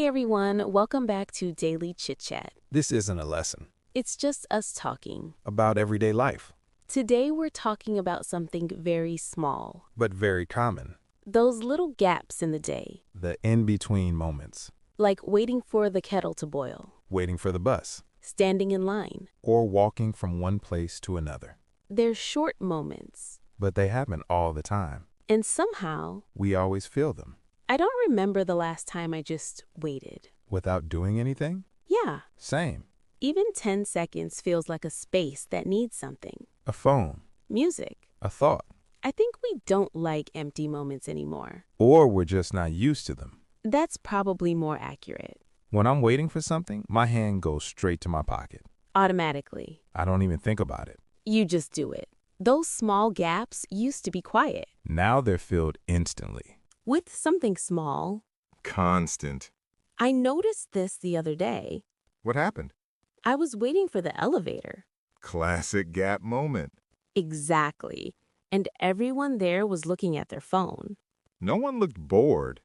everyone, welcome back to Daily Chit-chat. This isn't a lesson It's just us talking. about everyday life, Today we're talking about something very small. but very common. Those little gaps in the day, The in-between moments, like waiting for the kettle to boil, waiting for the bus, standing in line. or walking from one place to another. They're short moments. But they happen all the time. And somehow, We always feel them. I don't remember the last time I just waited. Without doing anything? Yeah, Same. even 10 seconds feels like a space that needs something. A phone, Music. a thought, I think we don't like empty moments anymore. or we're just not used to them. That's probably more accurate. When I'm waiting for something, my hand goes straight to my pocket. Automatically. I don't even think about it. You just do it. Those small gaps used to be quiet. Now they're filled instantly. With something small. Constant. I noticed this the other day. What happened? I was waiting for the elevator. Classic gap moment. Exactly. And everyone there was looking at their phone. No one looked bored,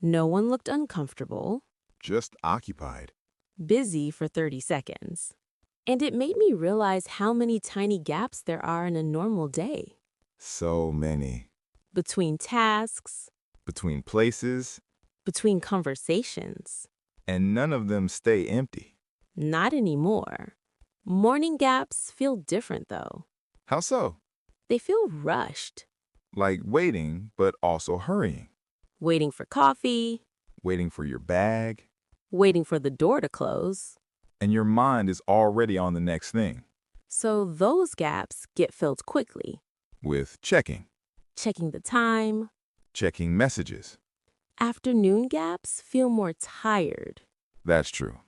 No one looked uncomfortable. just occupied. Busy for 30 seconds. And it made me realize how many tiny gaps there are in a normal day. So many. Between tasks, Between places, between conversations. and none of them stay empty. Not anymore. Morning gaps feel different, though. How so? They feel rushed. Like waiting, but also hurrying. Waiting for coffee, Waiting for your bag, waiting for the door to close. and your mind is already on the next thing. So those gaps get filled quickly. With checking, Checking the time. checking messages. Afternoon gaps feel more tired. That's true.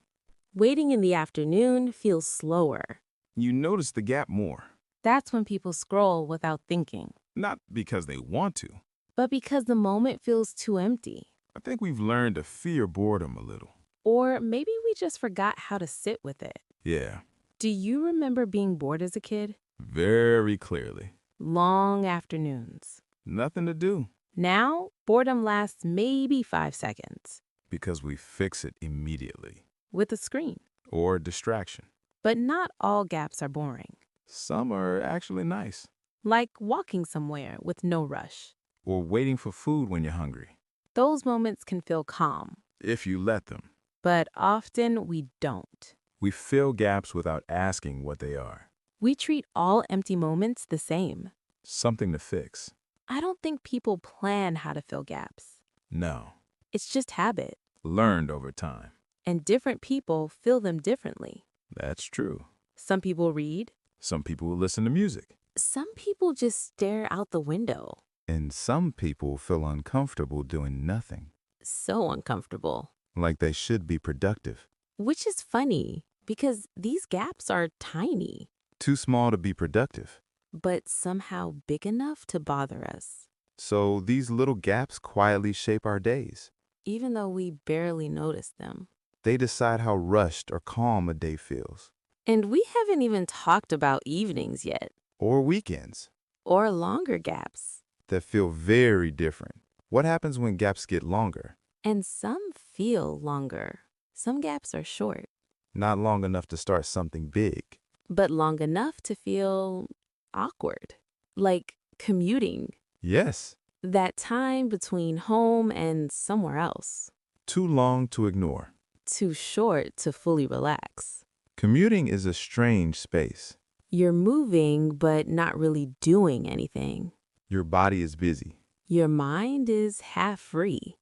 Waiting in the afternoon feels slower. You notice the gap more. That's when people scroll without thinking. Not because they want to. But because the moment feels too empty. I think we've learned to fear boredom a little. Or maybe we just forgot how to sit with it. Yeah, Do you remember being bored as a kid? very clearly. Long afternoons. Nothing to do Now, boredom lasts maybe 5 seconds because we fix it immediately. with a screen. Or distraction. But not all gaps are boring. Some are actually nice. Like walking somewhere with no rush. Or waiting for food when you're hungry. Those moments can feel calm, If you let them. but often we don't. We fill gaps without asking what they are. We treat all empty moments the same. Something to fix. I don't think people plan how to fill gaps. No. It's just habit, Learned over time. and different people fill them differently. That's true. Some people read. Some people will listen to music. Some people just stare out the window. And some people feel uncomfortable doing nothing. So uncomfortable. Like they should be productive. Which is funny, because these gaps are tiny, Too small to be productive. but somehow big enough to bother us, So these little gaps quietly shape our days. even though we barely notice them. They decide how rushed or calm a day feels. And we haven't even talked about evenings yet, Or weekends or longer gaps. that feel very different. What happens when gaps get longer? And some feel longer. Some gaps are short, Not long enough to start something big. but long enough to feel awkward. Like commuting, Yes. that time between home and somewhere else. Too long to ignore. Too short to fully relax. Commuting is a strange space. You're moving, but not really doing anything. Your body is busy. Your mind is half free.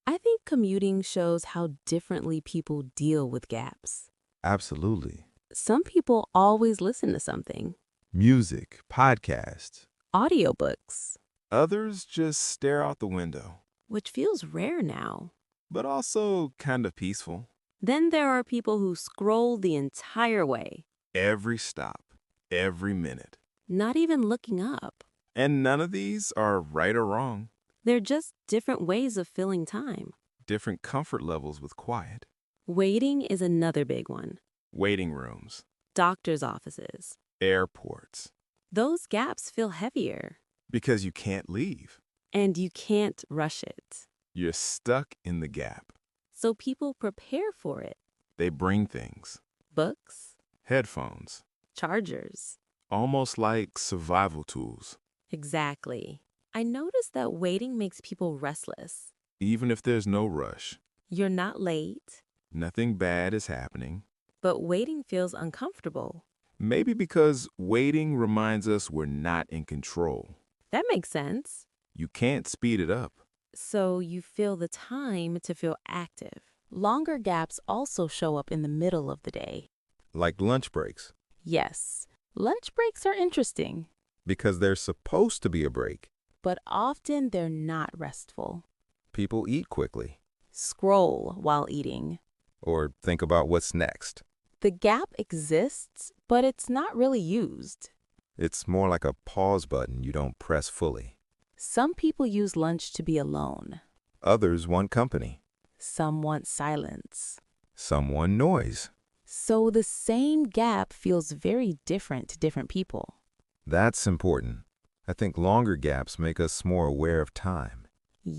I think commuting shows how differently people deal with gaps. Absolutely. Some people always listen to something. Music, podcasts. Audiobooks, Others just stare out the window. which feels rare now. But also kind of peaceful. Then there are people who scroll the entire way, Every stop, every minute. not even looking up. And none of these are right or wrong. They're just different ways of filling time. Different comfort levels with quiet. Waiting is another big one. Waiting rooms, Doctor's offices. airports. Those gaps feel heavier, Because you can't leave. and you can't rush it. You're stuck in the gap. so people prepare for it. They bring things. Books, Headphones. chargers. Almost like survival tools. Exactly. I noticed that waiting makes people restless. Even if there's no rush, You're not late, nothing bad is happening. but waiting feels uncomfortable. Maybe because waiting reminds us we're not in control. That makes sense. You can't speed it up. So you feel the time to feel active. Longer gaps also show up in the middle of the day. Like lunch breaks. Yes, lunch breaks are interesting, Because they're supposed to be a break. but often they're not restful. People eat quickly. Scroll while eating. Or think about what's next. The gap exists, but it's not really used. It's more like a pause button you don't press fully. Some people use lunch to be alone. Others want company. Some want silence. Some want noise. So the same gap feels very different to different people. That's important. I think longer gaps make us more aware of time.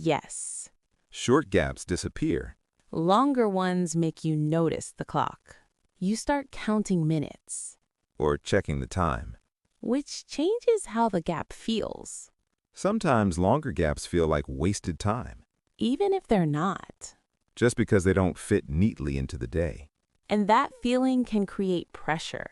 Yes. Short gaps disappear. Longer ones make you notice the clock. You start counting minutes, Or checking the time. which changes how the gap feels, Sometimes longer gaps feel like wasted time. even if they're not. Just because they don't fit neatly into the day. And that feeling can create pressure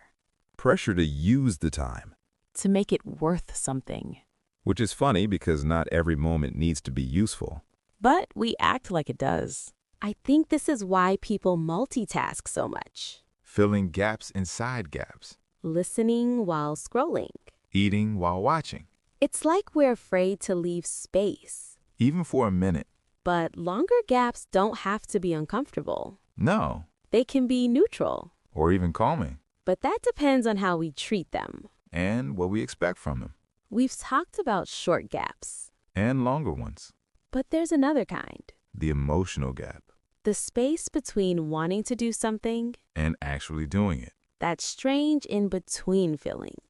Pressure to use the time. to make it worth something. Which is funny because not every moment needs to be useful. But we act like it does. I think this is why people multitask so much. Filling gaps inside gaps. Listening while scrolling. Eating while watching. It's like we're afraid to leave space. Even for a minute. But longer gaps don't have to be uncomfortable. No. They can be neutral. Or even calming. But that depends on how we treat them. And what we expect from them. We've talked about short gaps, And longer ones. but there's another kind. The emotional gap. The space between wanting to do something, And actually doing it. that strange in-between feeling.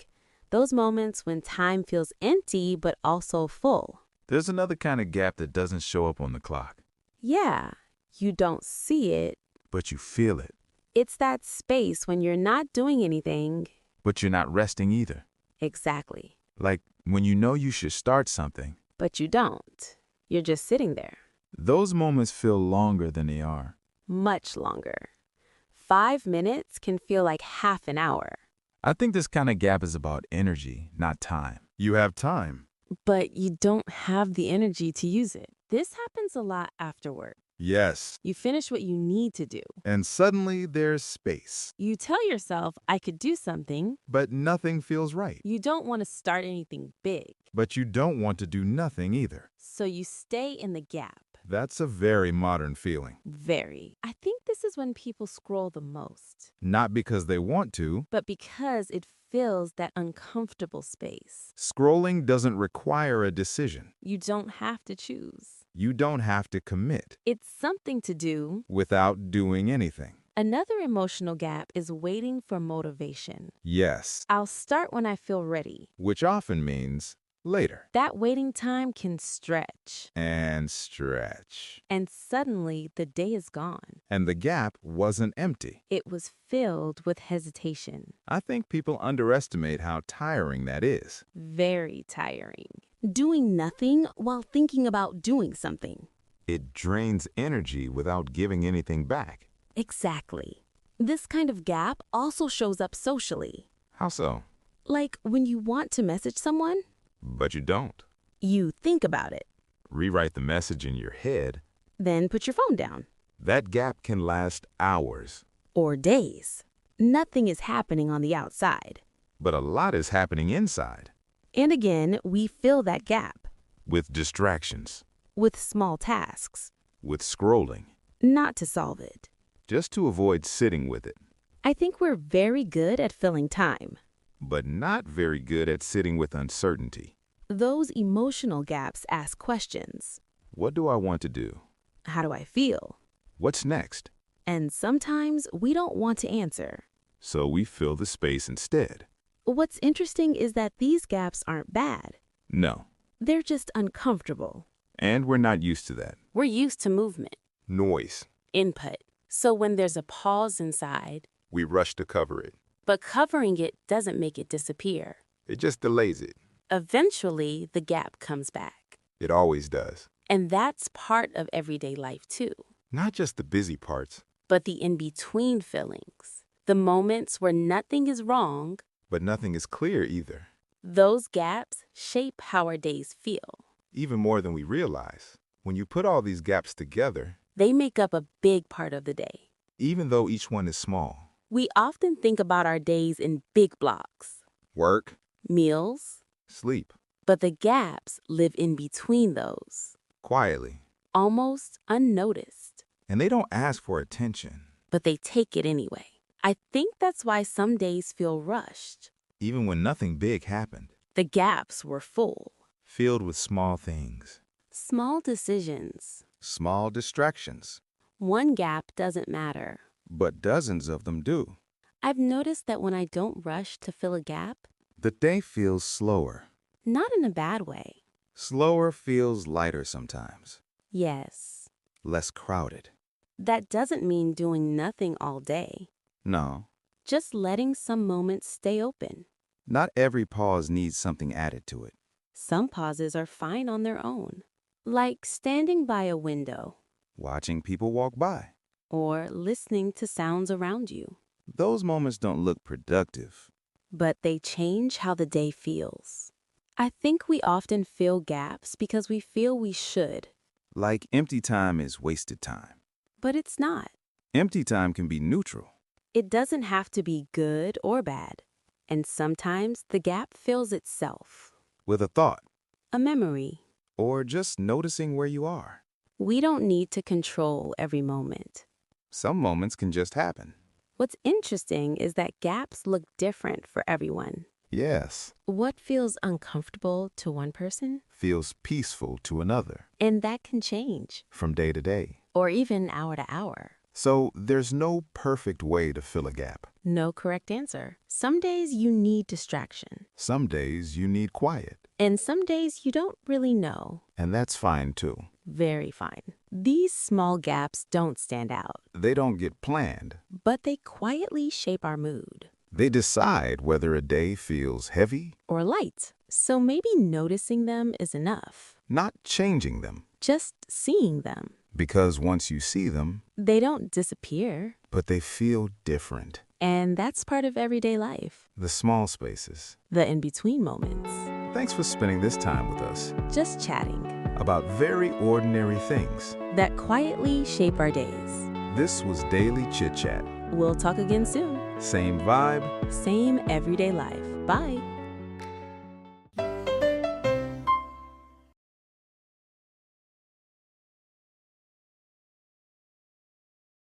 Those moments when time feels empty but also full. There's another kind of gap that doesn't show up on the clock. Yeah, you don't see it. But you feel it. It's that space when you're not doing anything. But you're not resting either. Exactly. Like when you know you should start something. But you don't. You're just sitting there. Those moments feel longer than they are. Much longer. 5 minutes can feel like half an hour. I think this kind of gap is about energy, not time. You have time. But you don't have the energy to use it. This happens a lot afterward. Yes. You finish what you need to do. And suddenly there's space. You tell yourself, I could do something. But nothing feels right. You don't want to start anything big. But you don't want to do nothing either. So you stay in the gap. That's a very modern feeling. Very. I think this is when people scroll the most. Not because they want to. But because it fills that uncomfortable space. Scrolling doesn't require a decision. You don't have to choose. You don't have to commit It's something to do. without doing anything. Another emotional gap is waiting for motivation. Yes, I'll start when I feel ready. which often means later. That waiting time can stretch. And stretch. And suddenly the day is gone. And the gap wasn't empty. It was filled with hesitation. I think people underestimate how tiring that is. Very tiring. Doing nothing while thinking about doing something. It drains energy without giving anything back. Exactly. This kind of gap also shows up socially. How so? Like when you want to message someone, But you don't. you think about it, Rewrite the message in your head. then put your phone down. That gap can last hours. Or days. Nothing is happening on the outside. But a lot is happening inside. And again, we fill that gap With distractions. with small tasks, With scrolling. not to solve it. Just to avoid sitting with it. I think we're very good at filling time. But not very good at sitting with uncertainty. Those emotional gaps ask questions. What do I want to do? How do I feel? What's next? And sometimes we don't want to answer. So we fill the space instead. What's interesting is that these gaps aren't bad. No. They're just uncomfortable. And we're not used to that. We're used to movement. Noise. input. So when there's a pause inside, We rush to cover it. but covering it doesn't make it disappear. It just delays it. Eventually, the gap comes back. It always does. And that's part of everyday life too. Not just the busy parts, But the in-between feelings, the moments where nothing is wrong, but nothing is clear either. those gaps shape how our days feel. Even more than we realize. When you put all these gaps together, They make up a big part of the day. even though each one is small, We often think about our days in big blocks, work, meals, sleep, but the gaps live in between those, quietly. almost unnoticed, And they don't ask for attention, but they take it anyway. I think that's why some days feel rushed. even when nothing big happened. The gaps were full. Filled with small things. Small decisions. Small distractions. One gap doesn't matter. But dozens of them do. I've noticed that when I don't rush to fill a gap, The day feels slower. not in a bad way. Slower feels lighter sometimes. Yes. Less crowded. That doesn't mean doing nothing all day. No, Just letting some moments stay open. not every pause needs something added to it. Some pauses are fine on their own, like standing by a window Watching people walk by. or listening to sounds around you. Those moments don't look productive. But they change how the day feels. I think we often fill gaps because we feel we should, Like empty time is wasted time. but it's not. Empty time can be neutral. It doesn't have to be good or bad. And sometimes the gap fills itself. With a thought. A memory. Or just noticing where you are. We don't need to control every moment. Some moments can just happen. What's interesting is that gaps look different for everyone. Yes. What feels uncomfortable to one person? Feels peaceful to another. And that can change, From day to day. or even hour to hour. So there's no perfect way to fill a gap. No correct answer. Some days you need distraction, Some days you need quiet. and some days you don't really know. And that's fine too. Very fine. These small gaps don't stand out, They don't get planned. but they quietly shape our mood. They decide whether a day feels heavy, Or light. So maybe noticing them is enough. not changing them. Just seeing them. Because once you see them, They don't disappear. but they feel different. And that's part of everyday life. The small spaces. The in-between moments. Thanks for spending this time with us Just chatting. about very ordinary things. That quietly shape our days. This was Daily Chit-chat. We'll talk again soon. Same vibe. Same everyday life. Bye.